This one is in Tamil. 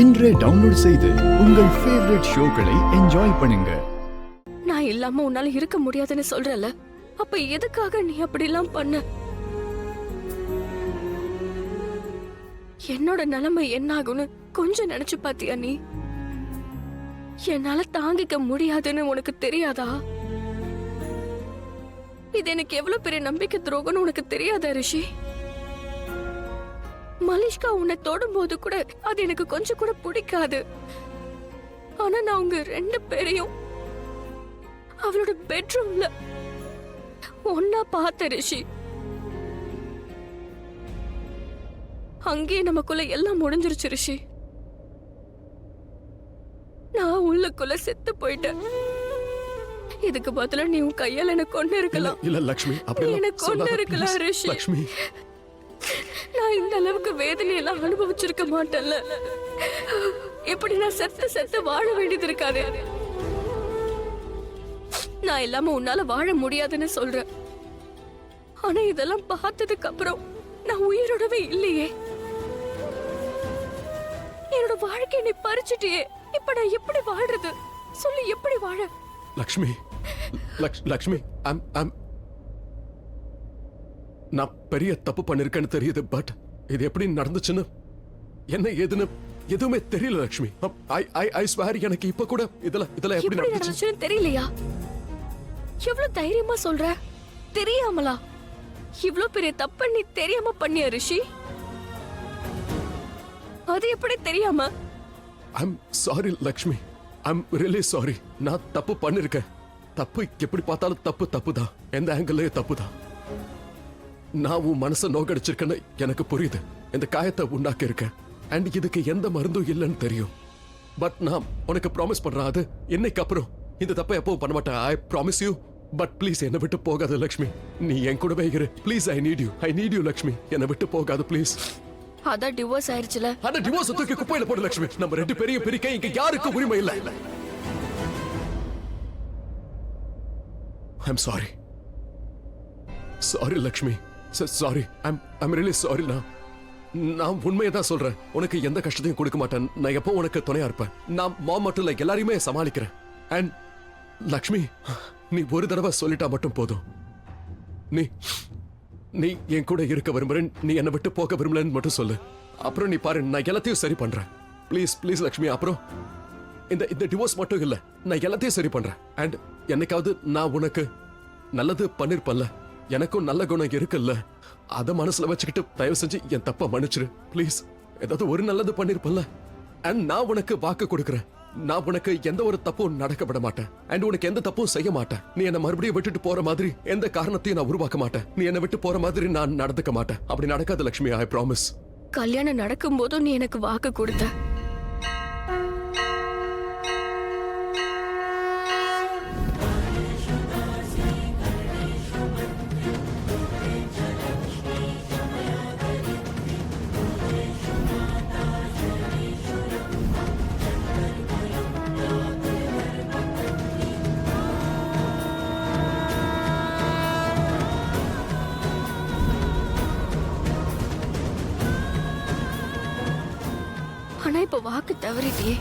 இன்றே டவுன்லோட் செய்து உங்கள் ஃபேவரட் ஷோக்களை என்ஜாய் பண்ணுங்க. நான் இல்லாம உன்னால இருக்க முடியாதுன்னு சொல்றல, அப்ப எதுக்காக நீ அப்படிலாம் பண்ண? என்னோட நிலைமை என்ன ஆகும்னு கொஞ்சம் நினைச்சு பாத்தியா நீ? என்னால தாங்கிக்க முடியாதுன்னு உனக்கு தெரியாதா? இது எனக்கு எவ்வளவு பெரிய நம்பிக்கை துரோகம்னு உனக்கு தெரியாதா ரிஷி? மலிஷ்கா உன்னை தொடும்போது கூட அது எனக்கு கொஞ்சம் கூட பிடிக்காது. ஆனா நான் உங்க 2 பேரையும் அவளோட பெட்ரூம்ல ஒன்னா பார்த்த ரிஷி. அங்கே நமக்குள்ள எல்லாம் முடிஞ்சிருச்சு ரிஷி. நான் உள்ளுக்குள்ள செத்து போயிட்டேன். இதுக்கு பதிலா நீ உன் கையால என்ன கொண்டு இருக்கலாம். இல்ல லக்ஷ்மி, அப்படி என்ன கொண்டு இருக்கலாம் ரிஷி. லக்ஷ்மி, நான் இந்த அளவுக்கு வேதனை எல்லாம் அனுபவிச்சிருக்க மாட்டேன்ல. இப்படி நான் செத்து செத்து வாழ வேண்டியது இருக்காது. நான் இல்லாம உன்னால வாழ முடியாதுன்னு சொல்றேன். ஆனா இதெல்லாம் பார்த்ததுக்கு அப்புறம் நான் உயிரோடவே இல்லையே. என்னோட வாழ்க்கையை நீ பறிச்சுட்டியே. இப்ப நான் எப்படி வாழ்றது சொல்லி? எப்படி வாழ? லக்ஷ்மி, லக்ஷ்மி, நான் பெரிய தப்பு பண்ணிருக்கேன்னு தெரியுது. பட் இது எப்படி நடந்துச்சுன்னு என்ன ஏதுன்னு எதுவுமே தெரியல லக்ஷ்மி. ஐ ஸ்வேர், எனக்கு இப்ப கூட இதெல்லாம் எப்படி நடந்துச்சுன்னு தெரியலையா? எவ்வளவு தைரியமா சொல்ற? தெரியாமலா? இவ்ளோ பெரிய தப்பு நீ தெரியாம பண்ணிய ரிஷி? அது எப்படி தெரியாம? I'm sorry Lakshmi, I'm really sorry. நான் தப்பு பண்ணிருக்கேன். தப்பு எப்படி பார்த்தாலும் தப்பு தான். எந்த ஆங்கிள் தப்பு தான். நான் உன் மனசை நோக்கடிச்சிருக்கேன்னு எனக்கு புரியுது. இந்த காயத்தை உண்டாக்கி இருக்கேன். அண்ட் இதுக்கு எந்த மருந்தும் இல்லைன்னு தெரியும். பட் நான் உனக்கு ப்ராமிஸ் பண்றேன், அது இன்னைக்கு அப்புறம் இந்த தப்பை எப்பவும் பண்ண மாட்டேன். I promise you. But please என்னை விட்டு போகாது லக்ஷ்மி. நீ என் கூடவே இரு please. I need you Lakshmi. என்னை விட்டு போகாது ப்ளீஸ். அதான் டிவோர்ஸ் ஆயிருச்சுல. அந்த டிவோர்ஸ் தூக்கி குப்பையில போடு லக்ஷ்மி. நம்ம 2 பேரையும் பிரிக்க இங்க யாருக்கும் உரிமை இல்லை. I'm sorry. Sorry Lakshmi, sorry. I'm really sorry. நான் உண்மையை தான் சொல்றேன். உனக்கு எந்த கஷ்டத்தையும் கொடுக்க மாட்டேன். நான் எப்போ உனக்கு துணையா இருப்பேன். நான் மாம் மட்டும் இல்லை, எல்லாரையுமே சமாளிக்கிறேன். அண்ட் லக்ஷ்மி, நீ ஒரு தடவை சொல்லிட்டா மட்டும் போதும். நீ என் கூட இருக்க விரும்புறேன், நீ என்னை விட்டு போக விரும்பலன்னு மட்டும் சொல்லு. அப்புறம் நீ பாரு, நான் எல்லாத்தையும் சரி பண்றேன். ப்ளீஸ் லக்ஷ்மி. அப்புறம் இந்த டிவோர்ஸ் மட்டும் இல்ல, நான் எல்லாத்தையும் சரி பண்றேன். அண்ட் என்னைக்காவது நான் உனக்கு நல்லது பண்ணிருப்பல்ல, எனக்கும் நல்ல குணம் இருக்குல்ல, அத மனசுல வச்சுக்கிட்டு தயவு செஞ்சு என் தப்ப மன்னிச்சிரு ப்ளீஸ். ஏதாவது ஒரு நல்லது பண்ணிருப்பல்ல. அண்ட் நான் உனக்கு வாக்கு கொடுக்கறேன், நான் உனக்கு எந்த ஒரு தப்பும் நடக்க விட மாட்டேன். அண்ட் உனக்கு எந்த தப்பும் செய்ய மாட்டேன். நீ என்ன மறுபடியும் விட்டுட்டு போற மாதிரி எந்த காரணத்தையும் நான் உருவாக்க மாட்டேன். நீ என்ன விட்டு போற மாதிரி நான் நடந்துக்க மாட்டேன். அப்படி நடக்காது லக்ஷ்மி, ஐ ப்ராமிஸ். கல்யாணம் நடக்கும் போதும் நீ எனக்கு வாக்கு கொடுத்த. ஆனா இப்ப வாக்கு தவறிட்டியே.